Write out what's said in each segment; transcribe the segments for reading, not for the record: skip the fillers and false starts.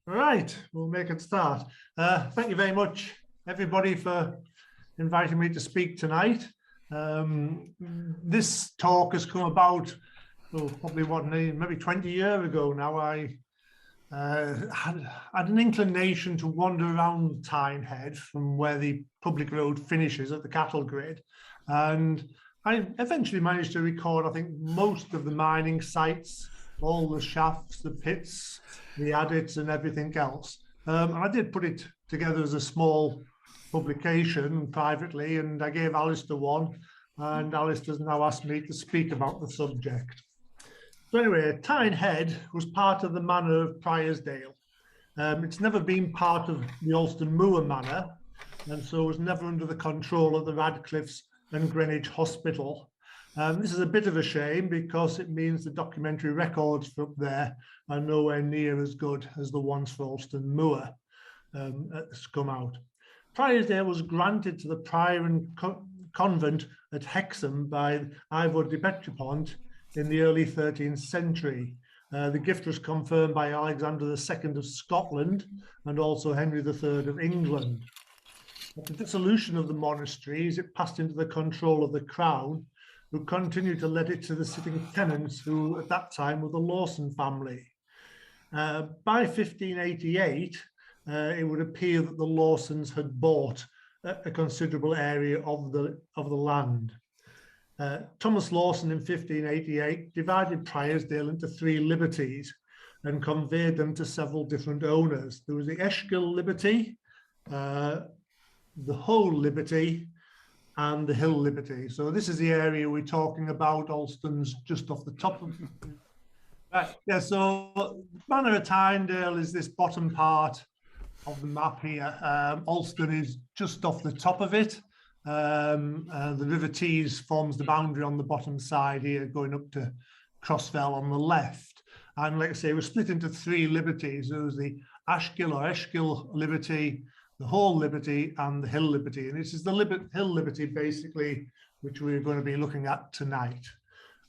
Right, we'll make it start. Thank you very much, everybody, for inviting me to speak tonight. This talk has come about, probably maybe 20 years ago now. I had an inclination to wander around Tynehead from where the public road finishes at the cattle grid. And I eventually managed to record, I think, most of the mining sites, all the shafts, the pits, the adits and everything else. And I did put it together as a small publication privately, and I gave Alistair one, and Alistair's now asked me to speak about the subject. So anyway, Tynehead was part of the manor of Priorsdale. It's never been part of the Alston Moor manor, and so was never under the control of the Radcliffes and Greenwich Hospital. This is a bit of a shame because it means the documentary records for up there are nowhere near as good as the ones for Alston Moor has come out. Priorsdale was granted to the prior and convent at Hexham by Ivor de Petripont in the early 13th century. The gift was confirmed by Alexander II of Scotland and also Henry III of England. At the dissolution of the monasteries, it passed into the control of the crown, who continued to let it to the sitting tenants, who at that time were the Lawson family. By 1588, it would appear that the Lawsons had bought a considerable area of the land. Thomas Lawson in 1588 divided Priorsdale into 3 liberties and conveyed them to several different owners. There was the Eschgill liberty, the Whole liberty, and the Hill liberty. So this is the area we're talking about. Alston's just off the top of right. Yeah, so Manor of Tynedale is this bottom part of the map here. Alston is just off the top of it. The River Tees forms the boundary on the bottom side here, going up to Crossfell on the left. And like I say, we're split into 3 liberties. There was the Ashgill or Eschgill liberty, the Hall liberty, and the Hill liberty. And this is the Hill liberty, basically, which we're going to be looking at tonight.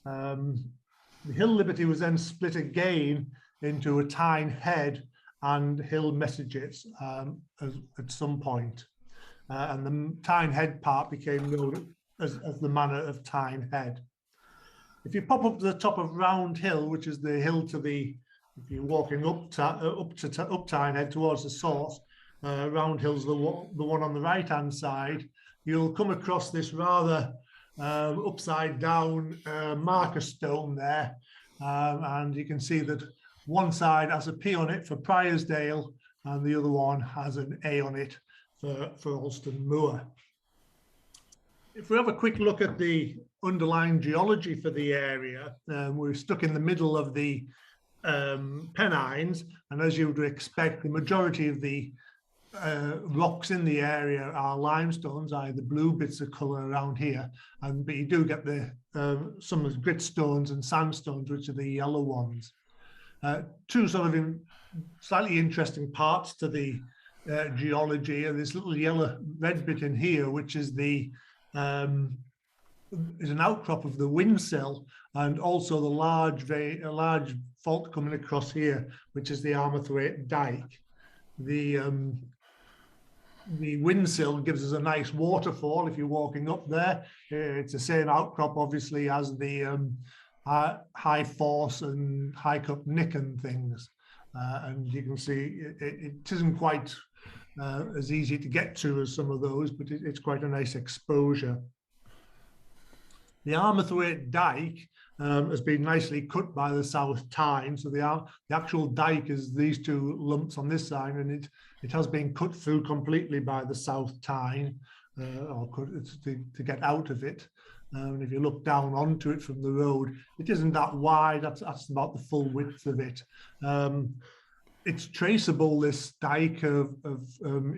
The Hill liberty was then split again into a Tynehead and Hill messages at some point. And the Tynehead part became known as the manor of Tynehead. If you pop up to the top of Round Hill, which is the hill to the, if you're walking up Tynehead towards the source, Round Hill's the one on the right-hand side, you'll come across this rather upside down marker stone there. And you can see that one side has a P on it for Priorsdale and the other one has an A on it for Alston Moor. If we have a quick look at the underlying geology for the area, we're stuck in the middle of the Pennines, and as you would expect, the majority of the rocks in the area are limestones, either blue bits of colour around here, but you do get some of the gritstones and sandstones, which are the yellow ones. 2 sort of slightly interesting parts to the geology, and this little yellow red bit in here, which is is an outcrop of the Windsill, and also the large fault coming across here, which is the Armathwaite Dyke. The Windsill gives us a nice waterfall if you're walking up there. It's the same outcrop, obviously, as the High Force and High Cup Nick and things. And you can see it isn't quite as easy to get to as some of those, but it's quite a nice exposure. The Armathwaite Dyke has been nicely cut by the South Tyne. So the actual dike is these 2 lumps on this side, and it has been cut through completely by the South Tyne, or to get out of it. And if you look down onto it from the road, it isn't that wide. That's about the full width of it. It's traceable, this dike of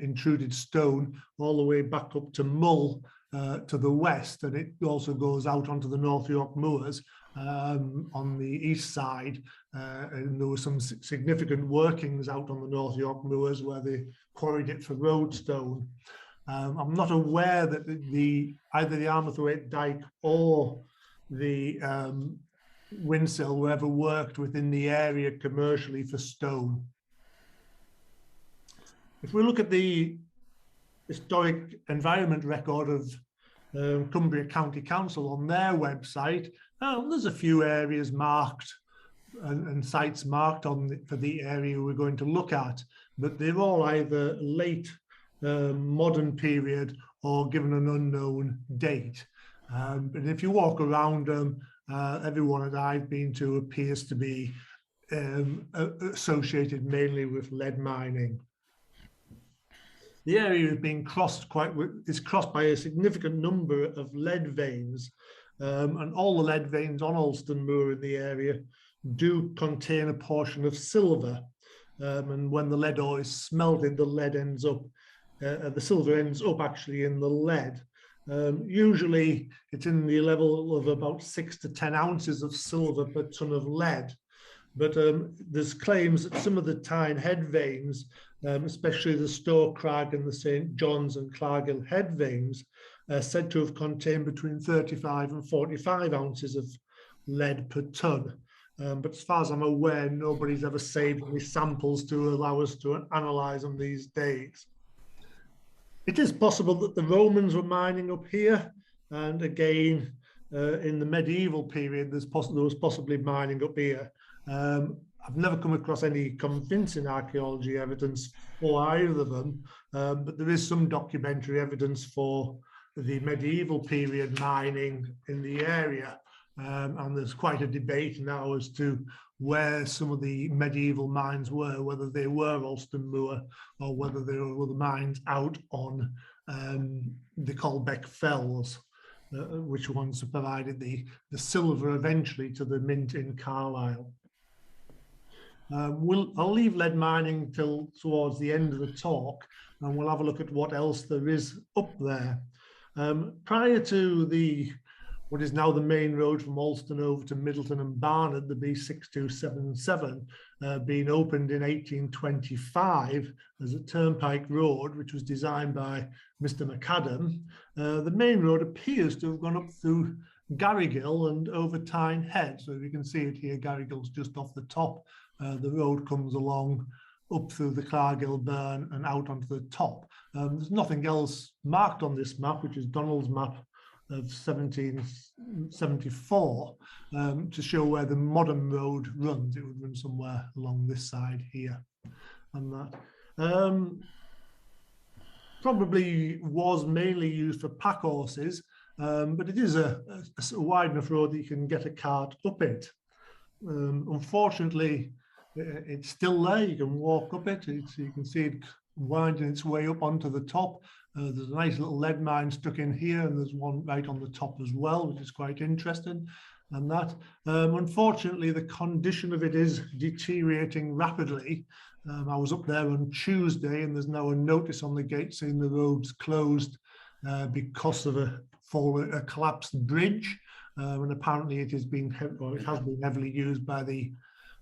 intruded stone, all the way back up to Mull to the west, and it also goes out onto the North York Moors on the east side. And there were some significant workings out on the North York Moors where they quarried it for roadstone. I'm not aware that either the Armathwaite Dyke or the Windsill were ever worked within the area commercially for stone. If we look at the historic environment record of Cumbria County Council on their website, there's a few areas marked and sites marked on for the area we're going to look at, but they're all either late modern period or given an unknown date. And if you walk around them, everyone that I've been to appears to be associated mainly with lead mining. The area is being crossed is crossed by a significant number of lead veins, and all the lead veins on Alston Moor in the area do contain a portion of silver. And when the lead ore is smelted, the lead ends up, the silver ends up actually in the lead. Usually it's in the level of about 6 to 10 ounces of silver per ton of lead. But there's claims that some of the Tynehead veins, especially the Stour Crag and the St. John's and Clargill Head veins, are said to have contained between 35 and 45 ounces of lead per ton. But as far as I'm aware, nobody's ever saved any samples to allow us to analyse them these days. It is possible that the Romans were mining up here, and again, in the medieval period, there was possibly mining up here. I've never come across any convincing archaeology evidence for either of them, but there is some documentary evidence for the medieval period mining in the area. And there's quite a debate now as to where some of the medieval mines were, whether they were Alston Moor or whether they were the mines out on the Colbeck Fells, which ones provided the silver eventually to the mint in Carlisle. I'll leave lead mining till towards the end of the talk, and we'll have a look at what else there is up there. Prior to what is now the main road from Alston over to Middleton and Barnard, the B6277, being opened in 1825 as a turnpike road, which was designed by Mr. McAdam. The main road appears to have gone up through Garrigill and over Tynehead. So you can see it here, Garrigill's just off the top. The road comes along up through the Clargill Burn and out onto the top. There's nothing else marked on this map, which is Donald's map of 1774, to show where the modern road runs. It would run somewhere along this side here and that. Probably was mainly used for pack horses, but it is a wide enough road that you can get a cart up it. Unfortunately, it's still there. You can walk up it. You can see it winding its way up onto the top. There's a nice little lead mine stuck in here, and there's one right on the top as well, which is quite interesting. And that, unfortunately, the condition of it is deteriorating rapidly. I was up there on Tuesday, and there's now a notice on the gate saying the road's closed because of a collapsed bridge. And apparently it has been heavily used by the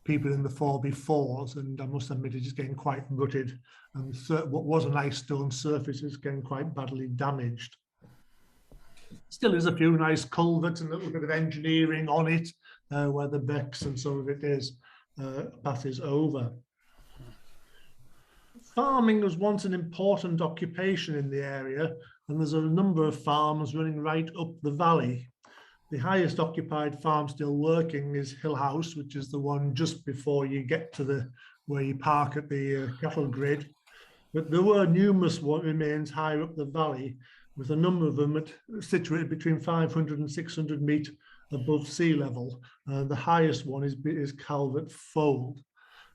people in the 4x4s, and I must admit it is getting quite rutted, and what was a nice stone surface is getting quite badly damaged. Still is a few nice culverts and a little bit of engineering on it, where the becks and some of it is passes over. Farming was once an important occupation in the area, and there's a number of farms running right up the valley. The highest occupied farm still working is Hill House, which is the one just before you get to where you park at the cattle grid. But there were numerous remains higher up the valley, with a number of them situated between 500 and 600 metres above sea level. The highest one is Calvert Fold.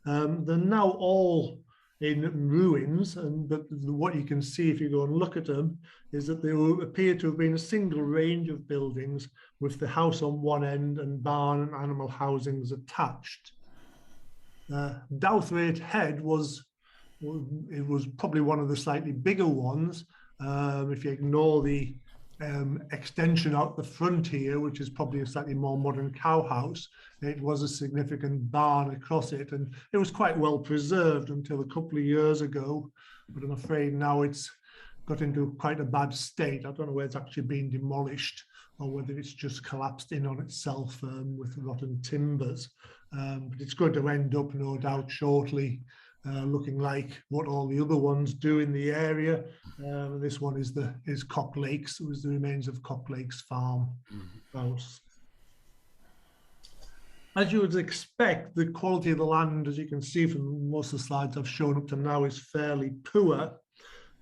They're now all in ruins, but what you can see if you go and look at them is that they appear to have been a single range of buildings with the house on one end and barn and animal housings attached. Douthwaite Head was probably one of the slightly bigger ones. If you ignore the extension out the front here, which is probably a slightly more modern cow house, it was a significant barn across it, and it was quite well preserved until a couple of years ago, but I'm afraid now it's got into quite a bad state. I don't know whether it's actually been demolished or whether it's just collapsed in on itself with rotten timbers, but it's going to end up, no doubt, shortly looking like what all the other ones do in the area. This one is Cock Lakes. It was the remains of Cock Lakes farm house. As you would expect, the quality of the land, as you can see from most of the slides I've shown up to now, is fairly poor.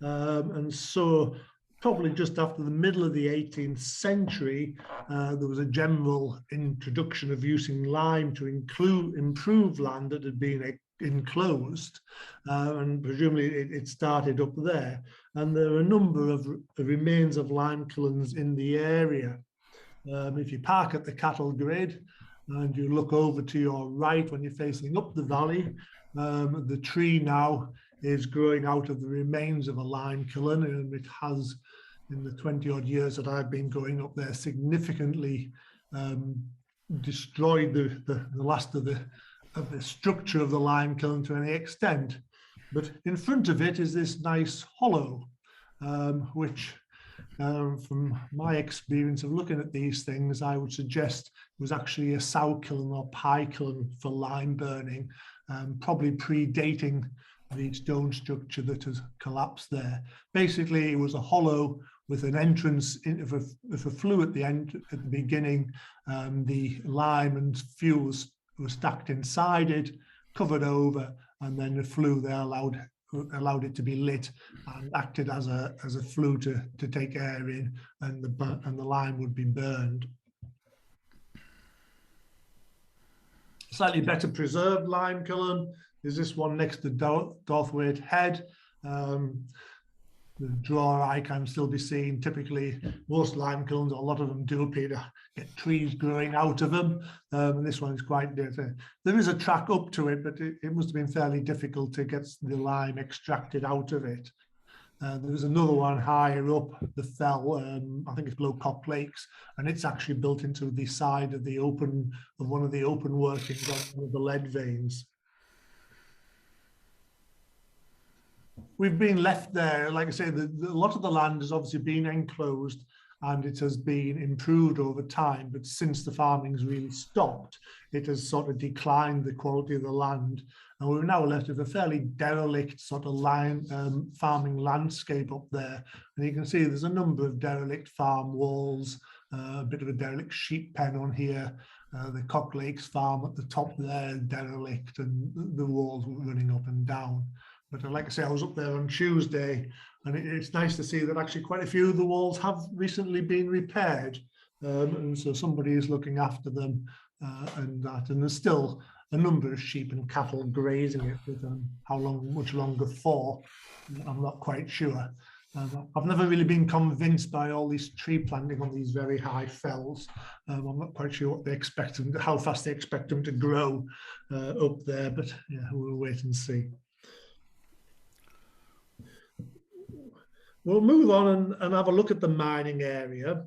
And so probably just after the middle of the 18th century, there was a general introduction of using lime to improve land that had been enclosed, and presumably it started up there. And there are a number of remains of lime kilns in the area. If you park at the cattle grid and you look over to your right when you're facing up the valley, the tree now is growing out of the remains of a lime kiln, and it has, in the 20-odd years that I've been going up there, significantly destroyed the last of the structure of the lime kiln to any extent. But in front of it is this nice hollow, which from my experience of looking at these things, I would suggest was actually a sow kiln or pie kiln for lime burning, probably predating the stone structure that has collapsed there. Basically, it was a hollow with an entrance of a flue at the end, at the beginning. The lime and fuel was stacked inside it, covered over, and then the flue there allowed it to be lit and acted as a flue to take air in, and the lime would be burned. Slightly better preserved lime kiln is this one next to Dorthwaite Head. The drawer eye can still be seen. Typically, most lime kilns, a lot of them do appear to get trees growing out of them. And this one is quite different. There is a track up to it, but it must have been fairly difficult to get the lime extracted out of it. There is another one higher up the fell, I think it's below Cock Lakes, and it's actually built into the side of one of the open workings of one of the lead veins. We've been left there, like I say, a lot of the land has obviously been enclosed and it has been improved over time, but since the farming's really stopped, it has sort of declined the quality of the land. And we're now left with a fairly derelict sort of farming landscape up there. And you can see there's a number of derelict farm walls, a bit of a derelict sheep pen on here, the Cock Lakes farm at the top there, derelict, and the walls running up and down. But like I say, I was up there on Tuesday, and it's nice to see that actually quite a few of the walls have recently been repaired. And so somebody is looking after them and that. And there's still a number of sheep and cattle grazing it, but how long, much longer for, I'm not quite sure. I've never really been convinced by all this tree planting on these very high fells. I'm not quite sure what they expect them, how fast they expect them to grow up there, but yeah, we'll wait and see. We'll move on and have a look at the mining area.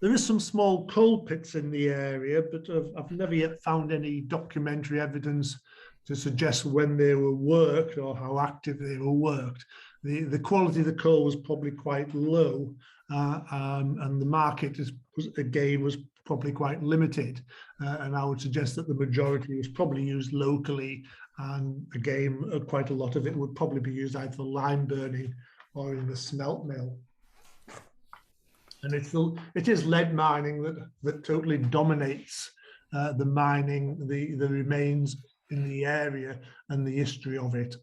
There is some small coal pits in the area, but I've never yet found any documentary evidence to suggest when they were worked or how active they were worked. The quality of the coal was probably quite low, and the market was probably quite limited. And I would suggest that the majority was probably used locally, and again, quite a lot of it would probably be used either for lime burning or in the smelt mill. And it is lead mining that totally dominates the mining, the remains in the area and the history of it.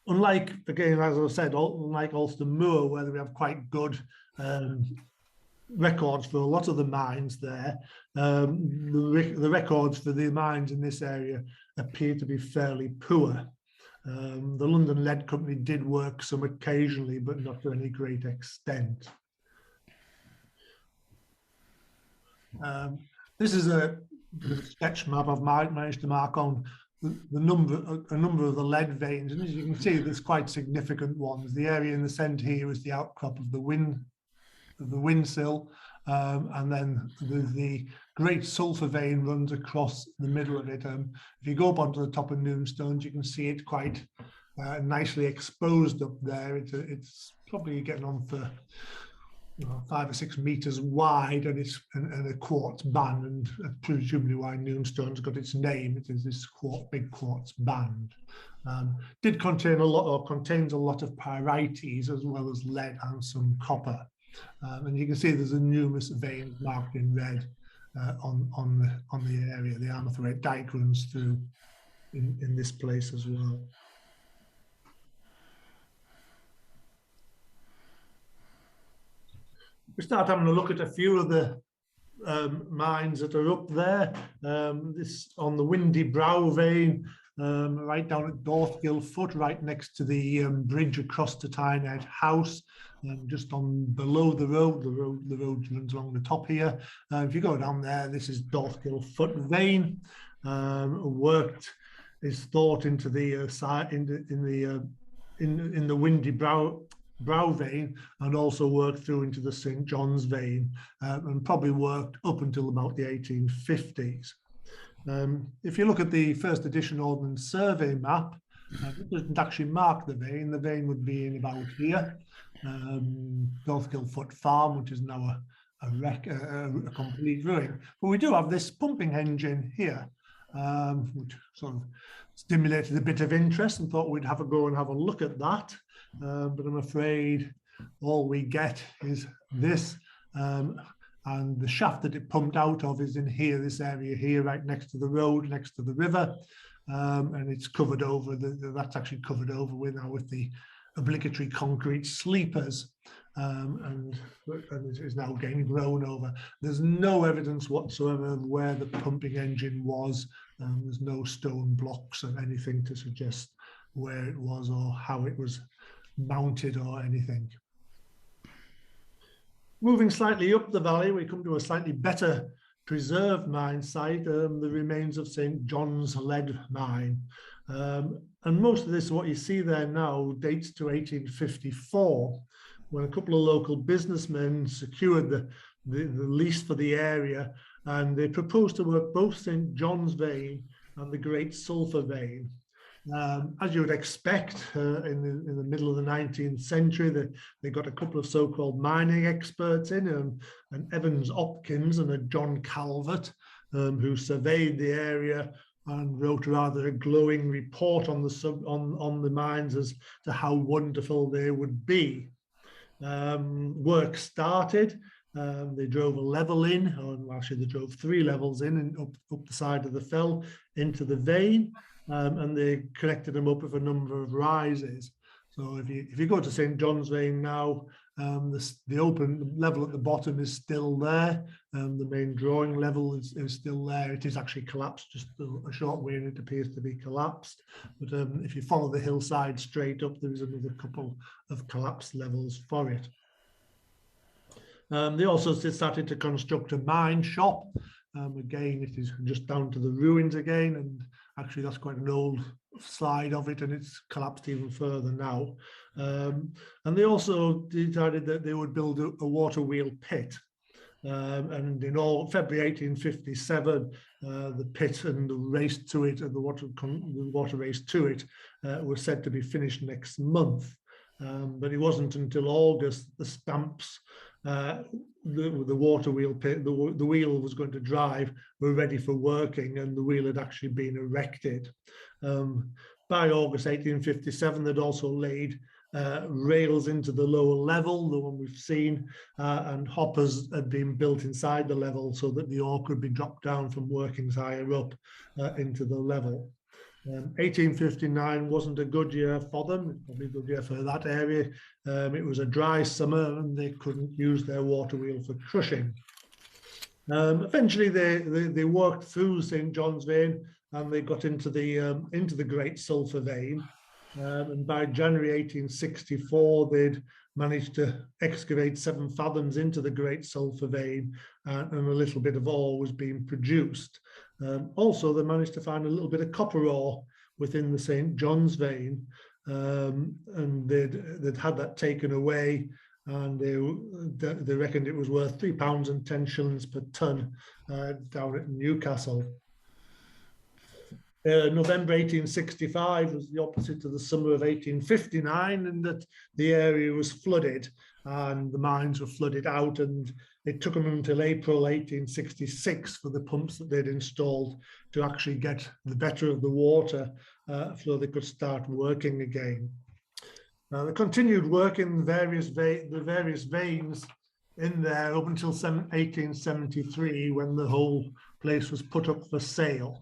Unlike, again, as I said, unlike Alston Moor, where we have quite good records for a lot of the mines there, the records for the mines in this area appear to be fairly poor. The London Lead Company did work some occasionally, but not to any great extent. This is a sketch map I've managed to mark on a number of the lead veins, and as you can see, there's quite significant ones. The area in the centre here is the outcrop of the Windsill, and then the great sulphur vein runs across the middle of it. If you go up onto the top of Noonstones, you can see it quite nicely exposed up there. It's probably getting on for 5 or 6 meters wide, and it's and a quartz band, and presumably why Noonstone's got its name. It is this big quartz band. Did contain a lot, or contains a lot of pyrites as well as lead and some copper. And you can see there's a numerous veins marked in red on the area. The Armatherite dike runs through in this place as well. We start having a look at a few of the mines that are up there. This on the Windy Brow vein, right down at Dorthgill Foot, right next to the bridge across to Tynehead House, just on below the road. The road runs along the top here. If you go down there, this is Dorthgill Foot vein. Worked is thought into the side in the Windy Brow vein, and also worked through into the St. John's vein, and probably worked up until about the 1850s. If you look at the first edition Ordnance Survey map, it doesn't actually mark the vein. The vein would be in about here, Dorthgill Foot Farm, which is now a complete ruin. But we do have this pumping engine here, which sort of stimulated a bit of interest, and thought we'd have a go and have a look at that. But I'm afraid all we get is this, and the shaft that it pumped out of is in here, this area here, right next to the road, next to the river, and it's covered over. That's actually covered over with the obligatory concrete sleepers, and it is now getting grown over. There's no evidence whatsoever of where the pumping engine was. There's no stone blocks or anything to suggest where it was or how it was mounted or anything. Moving slightly up the valley, we come to a slightly better preserved mine site, the remains of St. John's lead mine. And most of this, what you see there now, dates to 1854, when a couple of local businessmen secured the lease for the area, and they proposed to work both St. John's vein and the Great Sulphur vein. As you would expect, in the middle of the 19th century, they got a couple of so-called mining experts in, an Evans Hopkins and a John Calvert, who surveyed the area and wrote rather a glowing report on the mines as to how wonderful they would be. Work started. They drove a level in, or actually they drove 3 levels in and up the side of the fell into the vein. And they connected them up with a number of rises. So if you go to St. John's vein now, the open level at the bottom is still there. The main drawing level is still there. It is actually collapsed just a short way, and it appears to be collapsed. But if you follow the hillside straight up, there is another couple of collapsed levels for it. They also started to construct a mine shop. Again, it is just down to the ruins again, and actually that's quite an old slide of it, and it's collapsed even further now. And they also decided that they would build a water wheel pit. And in February 1857, the pit and the race to it, and the water race to it, was said to be finished next month. But it wasn't until August the stamps, the water wheel pit, the wheel was going to drive, were ready for working, and the wheel had actually been erected. By August 1857, they'd also laid rails into the lower level, the one we've seen, and hoppers had been built inside the level so that the ore could be dropped down from workings higher up into the level. 1859 wasn't a good year for them, probably a good year for that area. It was a dry summer and they couldn't use their water wheel for crushing. Eventually they worked through St. John's vein and they got into the Great Sulphur vein. And by January 1864, they'd managed to excavate 7 fathoms into the Great Sulphur vein, and a little bit of ore was being produced. Also, they managed to find a little bit of copper ore within the St. John's vein, and they'd had that taken away, and they reckoned it was worth £3.10 per tonne down at Newcastle. November 1865 was the opposite to the summer of 1859, in that the area was flooded and the mines were flooded out, and it took them until April 1866 for the pumps that they'd installed to actually get the better of the water so they could start working again. They continued working the various veins in there up until 1873, when the whole place was put up for sale.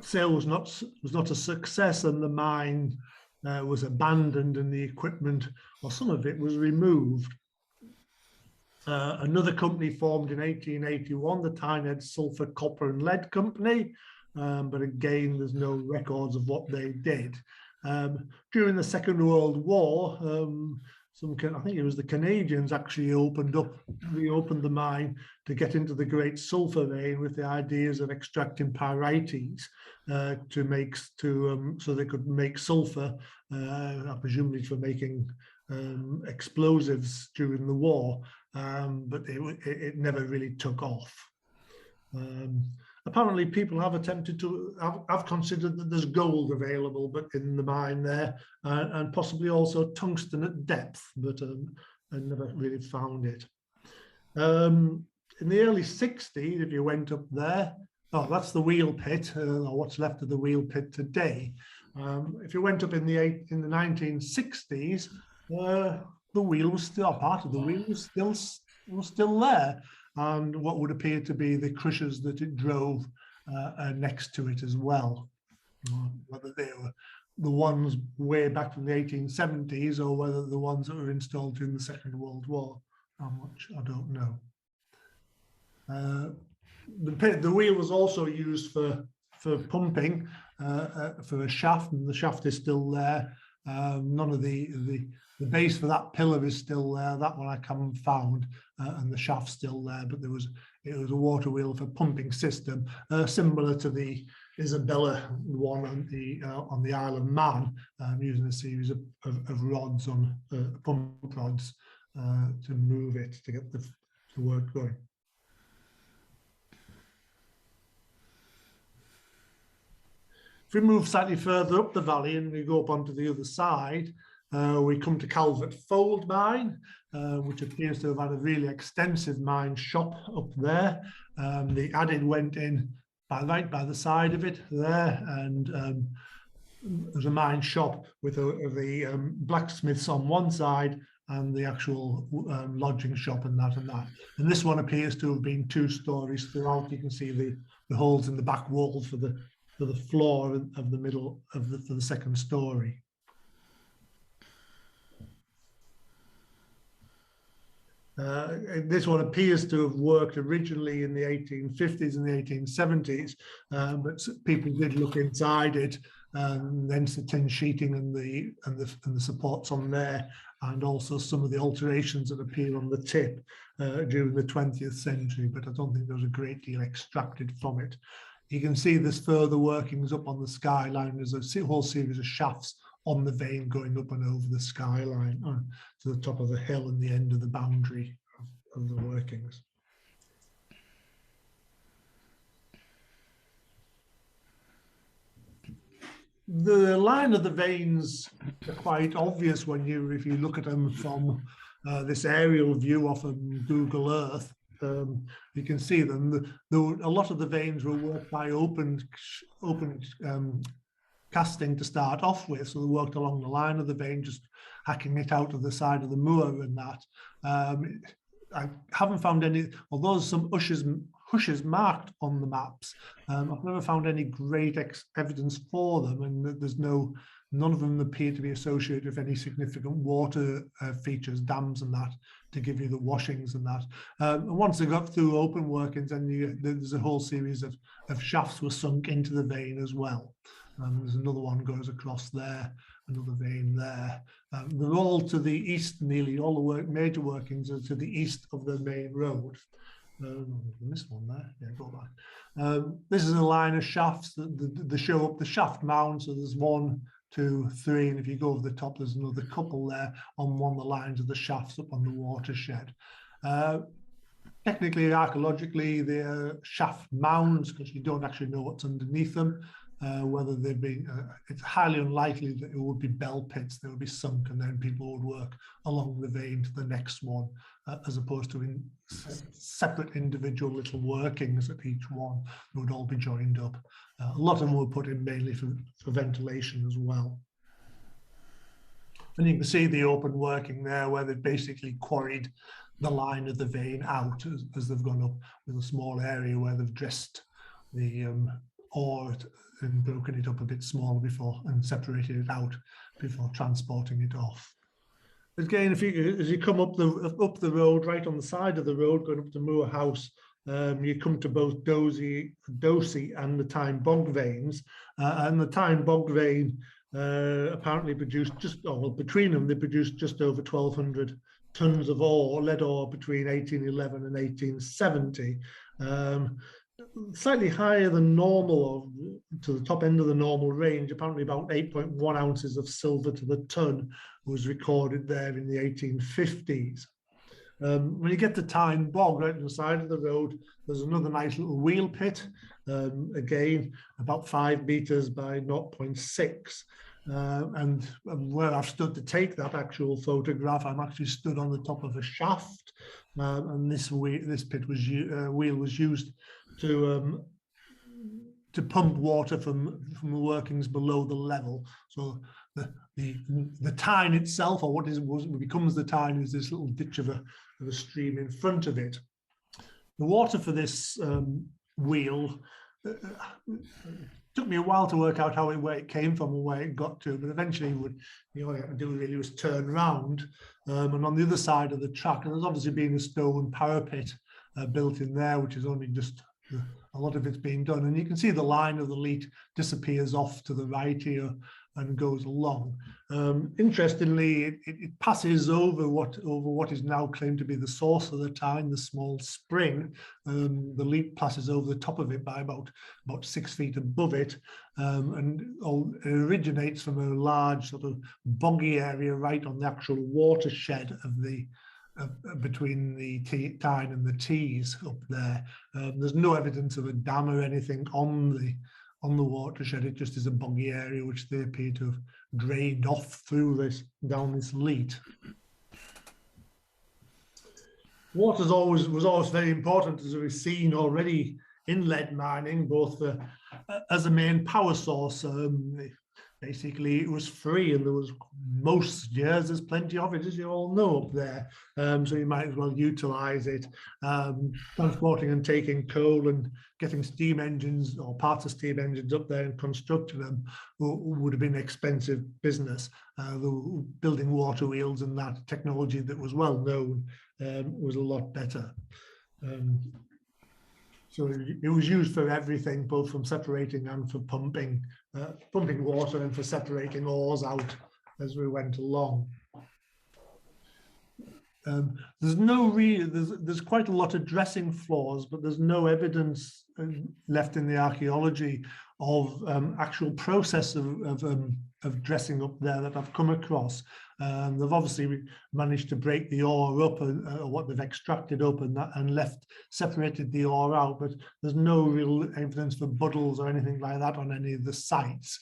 Sale was not a success, and the mine was abandoned, and the equipment, or some of it, was removed. Another company formed in 1881, the Tynehead Sulphur, Copper and Lead Company, but again, there's no records of what they did. During the Second World War, I think it was the Canadians actually reopened the mine to get into the Great Sulphur Vein with the ideas of extracting pyrites so they could make sulphur, presumably for making explosives during the war, but it never really took off. Apparently, people have attempted to have considered that there's gold available, but in the mine there, and possibly also tungsten at depth, but I never really found it. In the early 60s, if you went up there, that's the wheel pit, or what's left of the wheel pit today. If you went up in the 1960s, the wheel was still, part of the wheel was still there, and what would appear to be the crushers that it drove next to it as well. Whether they were the ones way back from the 1870s or whether the ones that were installed during the Second World War, how much I don't know. The wheel was also used for pumping for a shaft, and the shaft is still there. None of the base for that pillar is still there. That one I haven't found, and the shaft's still there. But it was a water wheel for pumping system, similar to the Isabella one on the Isle of Man, using a series of rods on pump rods to move it to get the work going. If we move slightly further up the valley and we go up onto the other side, we come to Calvert Fold Mine, which appears to have had a really extensive mine shop up there. The adit went in right by the side of it there, and there's a mine shop with the blacksmiths on one side and the actual lodging shop and that. And this one appears to have been 2 stories throughout. You can see the holes in the back wall for the floor of the middle of for the second story. This one appears to have worked originally in the 1850s and the 1870s, but people did look inside it, hence the tin sheeting and the supports on there, and also some of the alterations that appear on the tip during the 20th century, but I don't think there was a great deal extracted from it. You can see there's further workings up on the skyline. There's a whole series of shafts on the vein going up and over the skyline to the top of the hill and the end of the boundary of the workings. The line of the veins are quite obvious if you look at them from this aerial view off of Google Earth. You can see them. A lot of the veins were worked by open casting to start off with, so they worked along the line of the vein, just hacking it out of the side of the moor and that. I haven't found any, although there's some hushes marked on the maps, I've never found any great evidence for them, and there's none of them appear to be associated with any significant water features, dams and that, to give you the washings and that. And once they got through open workings, then there's a whole series of shafts were sunk into the vein as well. There's another one goes across there, another vein there. They're all to the east, nearly all the major workings are to the east of the main road. This one there, yeah, go back. This is a line of shafts that show up the shaft mound. So there's 1, 2, 3, and if you go over the top, there's another couple there on one of the lines of the shafts up on the watershed. Technically, archaeologically, they're shaft mounds because you don't actually know what's underneath them. Whether they've been, it's highly unlikely that it would be bell pits. They would be sunk, and then people would work along the vein to the next one, as opposed to in separate individual little workings at each one. They would all be joined up. A lot of them were put in mainly for ventilation as well. And you can see the open working there where they've basically quarried the line of the vein out as they've gone up, with a small area where they've dressed the ore and broken it up a bit smaller before and separated it out before transporting it off. Again, as you come up the road, right on the side of the road, going up to Moor House, you come to both Dosey and the Tyne Bog veins, and the Tyne Bog vein apparently produced between them they produced just over 1,200 tons of ore, lead ore, between 1811 and 1870. Slightly higher than normal, or to the top end of the normal range. Apparently about 8.1 ounces of silver to the ton was recorded there in the 1850s. When you get to Tyne Bog, right on the side of the road, there's another nice little wheel pit, again, about 5 meters by 0.6. And where I've stood to take that actual photograph, I'm actually stood on the top of a shaft, and this wheel was used to pump water from the workings below the level. So the Tyne itself, or what becomes the Tyne, is this little ditch of a stream in front of it. The water for this wheel took me a while to work out where it came from and where it got to, but eventually all you had to do really was turn round, and on the other side of the track, and there's obviously been a stone parapet built in there, which is only just a lot of it's being done, and you can see the line of the leat disappears off to the right here and goes along. Interestingly, it passes over what is now claimed to be the source of the Tyne, the small spring. The leat passes over the top of it by about 6 feet above it, and it originates from a large sort of boggy area right on the actual watershed of the between the Tyne and the Tees up there. There's no evidence of a dam or anything on the watershed. It just is a boggy area which they appear to have drained off down this leat. Water was always very important, as we've seen already in lead mining, both as a main power source. Basically, it was free, and there was most years there's plenty of it, as you all know, up there. So you might as well utilize it. Transporting and taking coal and getting steam engines or parts of steam engines up there and constructing them would have been expensive business. Building water wheels and that technology that was well known was a lot better. So it was used for everything, both from separating and for pumping water, and for separating ores out as we went along. There's quite a lot of dressing floors, but there's no evidence left in the archaeology of actual process of dressing up there that I've come across. They've obviously managed to break the ore up, or what they've extracted up, and separated the ore out, but there's no real evidence for puddles or anything like that on any of the sites.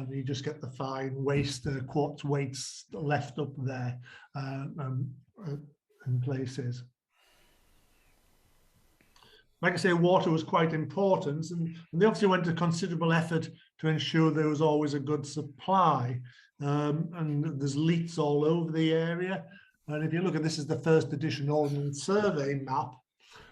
You just get the fine waste, quartz weights left up there in places. Like I say, water was quite important, and they obviously went to considerable effort to ensure there was always a good supply. And there's leats all over the area. And if you look at this, is the first edition Ordnance Survey map,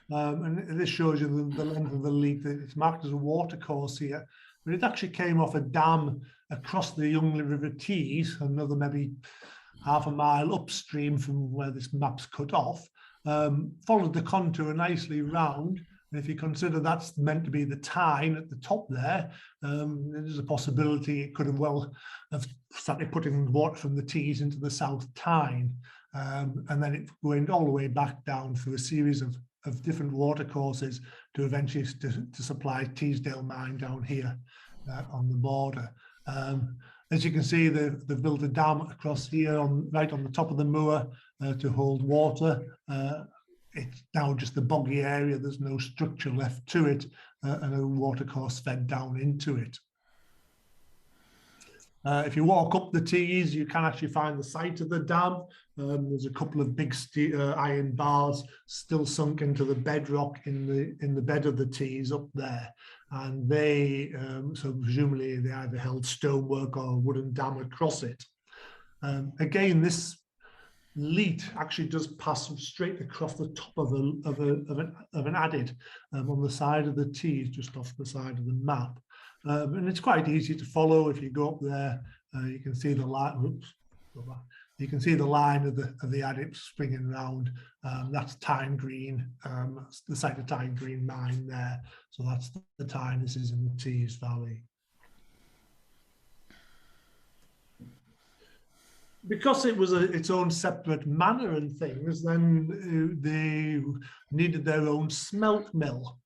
and this shows you the length of the leat. It's marked as a watercourse here, but it actually came off a dam across the Youngly River Tees, another maybe half a mile upstream from where this map's cut off, followed the contour nicely round. And if you consider that's meant to be the Tyne at the top there, there's a possibility it could have started putting water from the Tees into the South Tyne, and then it went all the way back down through a series of different water courses to eventually to supply Teesdale Mine down here on the border. As you can see, they've built a dam across here, right on the top of the moor, to hold water. it's now just a boggy area. There's no structure left to it, and a watercourse fed down into it. If you walk up the Tees, you can actually find the site of the dam. There's a couple of big iron bars still sunk into the bedrock in the bed of the Tees up there, and they so presumably they either held stonework or wooden dam across it. Again, this leat actually does pass straight across the top of an adit on the side of the Tees, just off the side of the map. And it's quite easy to follow. If you go up there, you can see the line. Oops, you can see the line of the adit springing round. That's Tyne Green, the site of Tyne Green mine there. So that's the Tyne. This is in the Tees Valley. Because it was its own separate manor and things, then they needed their own smelt mill.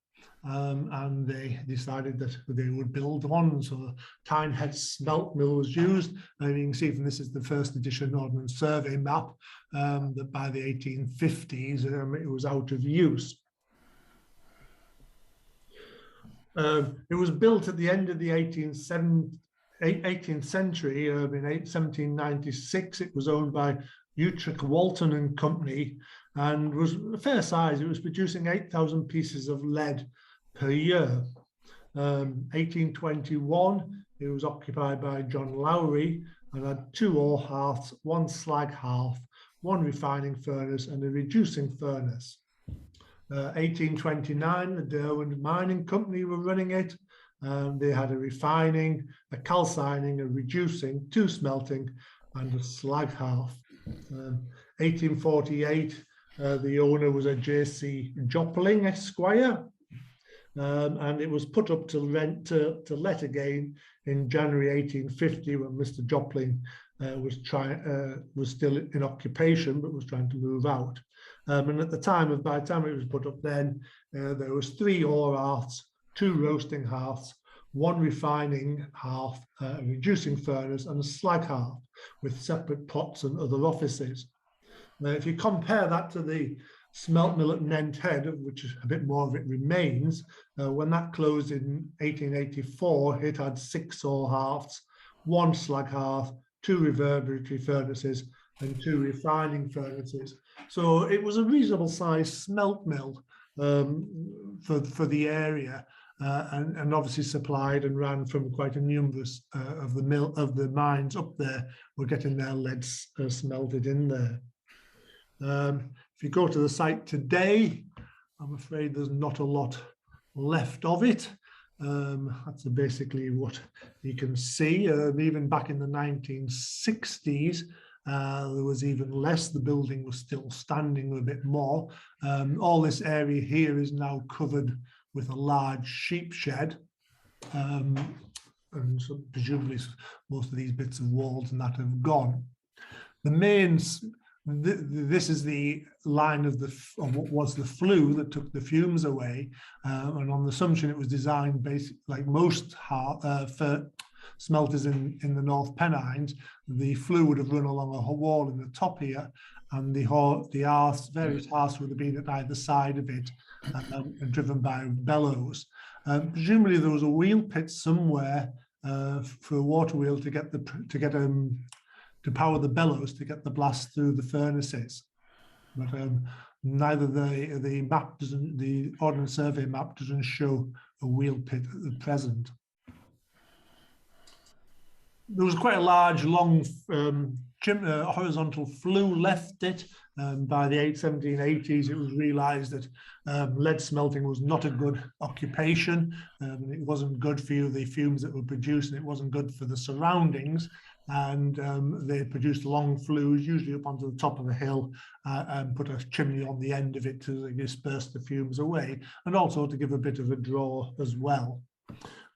And they decided that they would build one. So Tynehead smelt mill was used. And you can see from this is the first edition Ordnance Survey map, that by the 1850s it was out of use. It was built at the end of the 18th century. In 1796, it was owned by Utrecht Walton and Company, and was a fair size. It was producing 8,000 pieces of lead per year. 1821, it was occupied by John Lowry and had 2 ore hearths, 1 slag hearth, 1 refining furnace, and a reducing furnace. 1829, the Derwent Mining Company were running it. They had a refining, a calcining, a reducing, 2 smelting, and a slag hearth. 1848, the owner was a J.C. Jopling, Esquire. And it was put up to let again in January 1850, when Mr. Jopling was still in occupation but was trying to move out. And at the time by the time it was put up, then there was 3 ore hearths, 2 roasting hearths, 1 refining hearth, a reducing furnace, and a slag hearth with separate pots and other offices. Now, if you compare that to the smelt mill at Tynehead, of which a bit more of it remains, when that closed in 1884, it had 6 ore hearths, 1 slag hearth, 2 reverberatory furnaces, and 2 refining furnaces. So it was a reasonable sized smelt mill for the area, and obviously supplied and ran from quite a numerous of the mines up there were getting their lead smelted in there. If you go to the site today, I'm afraid there's not a lot left of it. That's basically what you can see. Even back in the 1960s, there was even less. The building was still standing a bit more. All this area here is now covered with a large sheep shed. And so presumably most of these bits of walls and that have gone. The main this is the line of what was the flue that took the fumes away, and on the assumption it was designed basically like most smelters in the North Pennines, the flue would have run along a wall in the top here, and the various hearths would have been at either side of it, and driven by bellows. Presumably there was a wheel pit somewhere for a water wheel to power the bellows to get the blast through the furnaces. But neither the Ordnance Survey map doesn't show a wheel pit at the present. There was quite a large, long horizontal flue left it. By the 1780s, it was realised that lead smelting was not a good occupation. It wasn't good for the fumes that were produced, and it wasn't good for the surroundings. And they produced long flues, usually up onto the top of the hill, and put a chimney on the end of it to disperse the fumes away, and also to give a bit of a draw as well.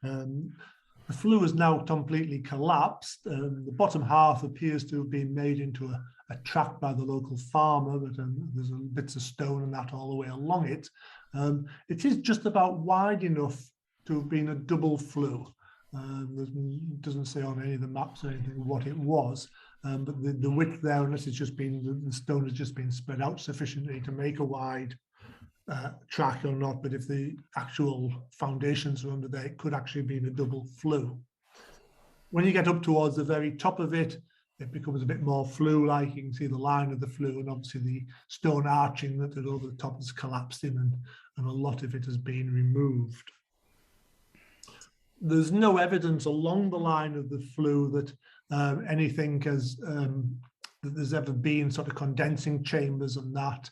The flue has now completely collapsed. The bottom half appears to have been made into a track by the local farmer, but there's bits of stone and that all the way along it. It is just about wide enough to have been a double flue. It doesn't say on any of the maps or anything what it was, but the width there, unless it's just been, the stone has just been spread out sufficiently to make a wide track or not, but if the actual foundations are under there, it could actually be in a double flue. When you get up towards the very top of it, it becomes a bit more flue-like. You can see the line of the flue, and obviously the stone arching that is over the top has collapsed in, and a lot of it has been removed. There's no evidence along the line of the flue that anything has, that there's ever been sort of condensing chambers and that,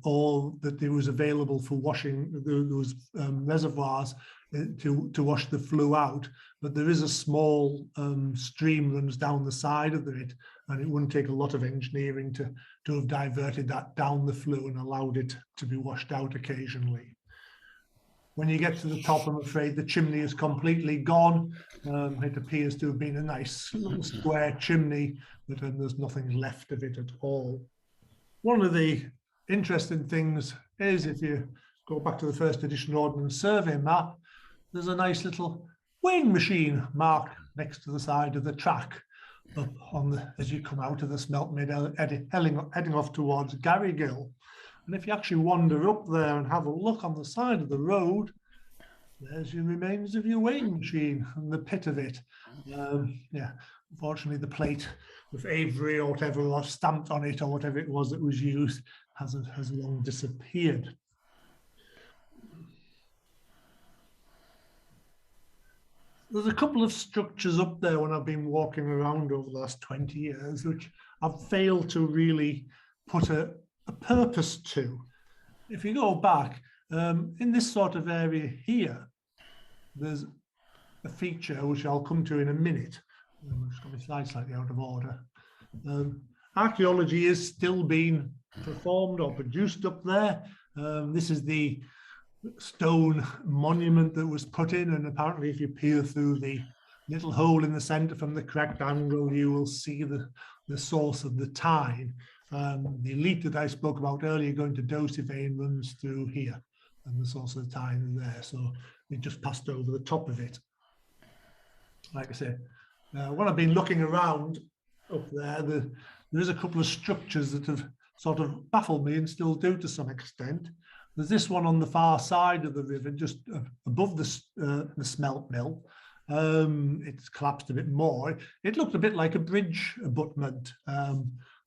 or that there was available for washing those reservoirs to wash the flue out. But there is a small stream runs down the side of it, and it wouldn't take a lot of engineering to have diverted that down the flue and allowed it to be washed out occasionally. When you get to the top, I'm afraid the chimney is completely gone. It appears to have been a nice little square chimney, but there's nothing left of it at all. One of the interesting things is, if you go back to the first edition Ordnance Survey map, there's a nice little weighing machine mark next to the side of the track up on the, as you come out of the smelt mill, heading off towards Garrigill. And if you actually wander up there and have a look on the side of the road, there's your remains of your weighing machine and the pit of it. Yeah, unfortunately, the plate with Avery or whatever, or stamped on it or whatever it was that was used, has long disappeared. There's a couple of structures up there when I've been walking around over the last 20 years, which I've failed to really put a purpose to. If you go back, in this sort of area here, there's a feature which I'll come to in a minute. I'm just going to slide slightly out of order. Archaeology is still being performed or produced up there. This is the stone monument that was put in, and apparently if you peer through the little hole in the center from the correct angle, you will see the source of the Tyne. The elite that I spoke about earlier going to Dosey vein runs through here, and the source of the Tyne is there, so we just passed over the top of it. Like I said, when I've been looking around up there, there is a couple of structures that have sort of baffled me and still do to some extent. There's this one on the far side of the river, just above the smelt mill. It's collapsed a bit more. It looked a bit like a bridge abutment.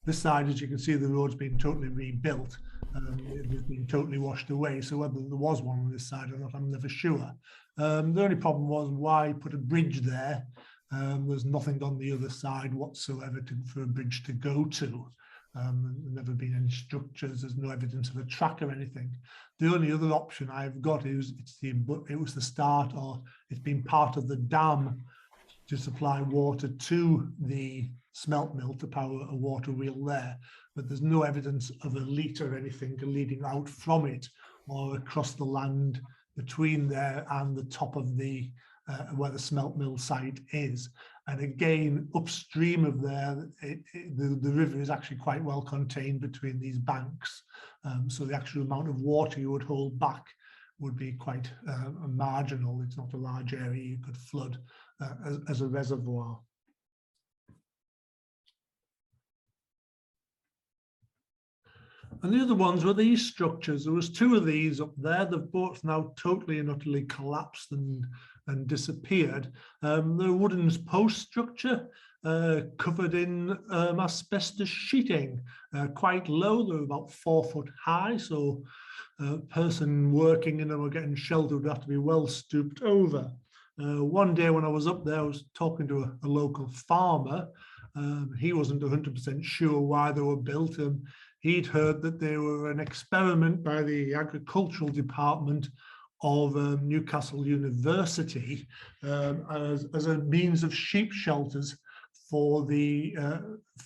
This side, as you can see, the road's been totally rebuilt. It has been totally washed away. So whether there was one on this side or not, I'm never sure. The only problem was, why put a bridge there? There's nothing on the other side whatsoever for a bridge to go to. There's never been any structures. There's no evidence of a track or anything. The only other option I've got is it was the start, or it's been part of the dam to supply water to the smelt mill to power a water wheel there. But there's no evidence of a leat or anything leading out from it or across the land between there and the top of the where the smelt mill site is. And again, upstream of there, the river is actually quite well contained between these banks. So the actual amount of water you would hold back would be quite marginal. It's not a large area you could flood as a reservoir. And the other ones were these structures. There was two of these up there. They've both now totally and utterly collapsed and disappeared. The wooden post structure covered in asbestos sheeting, quite low. They were about 4 foot high, so a person working in them or getting sheltered would have to be well stooped over. One day when I was up there, I was talking to a local farmer. He wasn't 100% sure why they were built. He'd heard that they were an experiment by the agricultural department of Newcastle University as a means of sheep shelters for the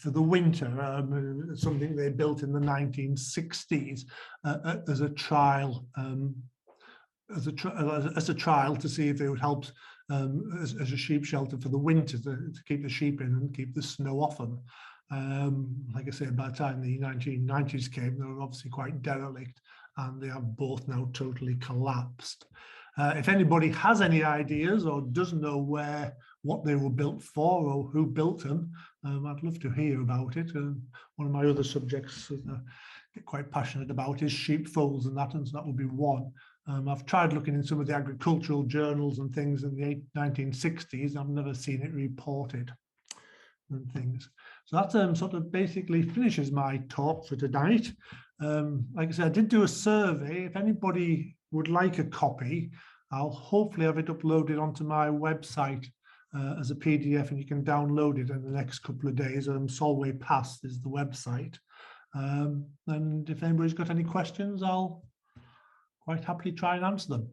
winter, something they built in the 1960s as a trial, as a trial to see if it would help as a sheep shelter for the winter to keep the sheep in and keep the snow off them. Like I said, by the time the 1990s came, they were obviously quite derelict, and they have both now totally collapsed. If anybody has any ideas or doesn't know where what they were built for or who built them. I'd love to hear about it. One of my other subjects I get quite passionate about is sheepfolds and that, and so that would be one. I've tried looking in some of the agricultural journals and things in the 1960s. I've never seen it reported and things. So that sort of basically finishes my talk for tonight. Like I said, I did do a survey. If anybody would like a copy, I'll hopefully have it uploaded onto my website as a PDF, and you can download it in the next couple of days. Solway Pass is the website. And if anybody's got any questions, I'll quite happily try and answer them.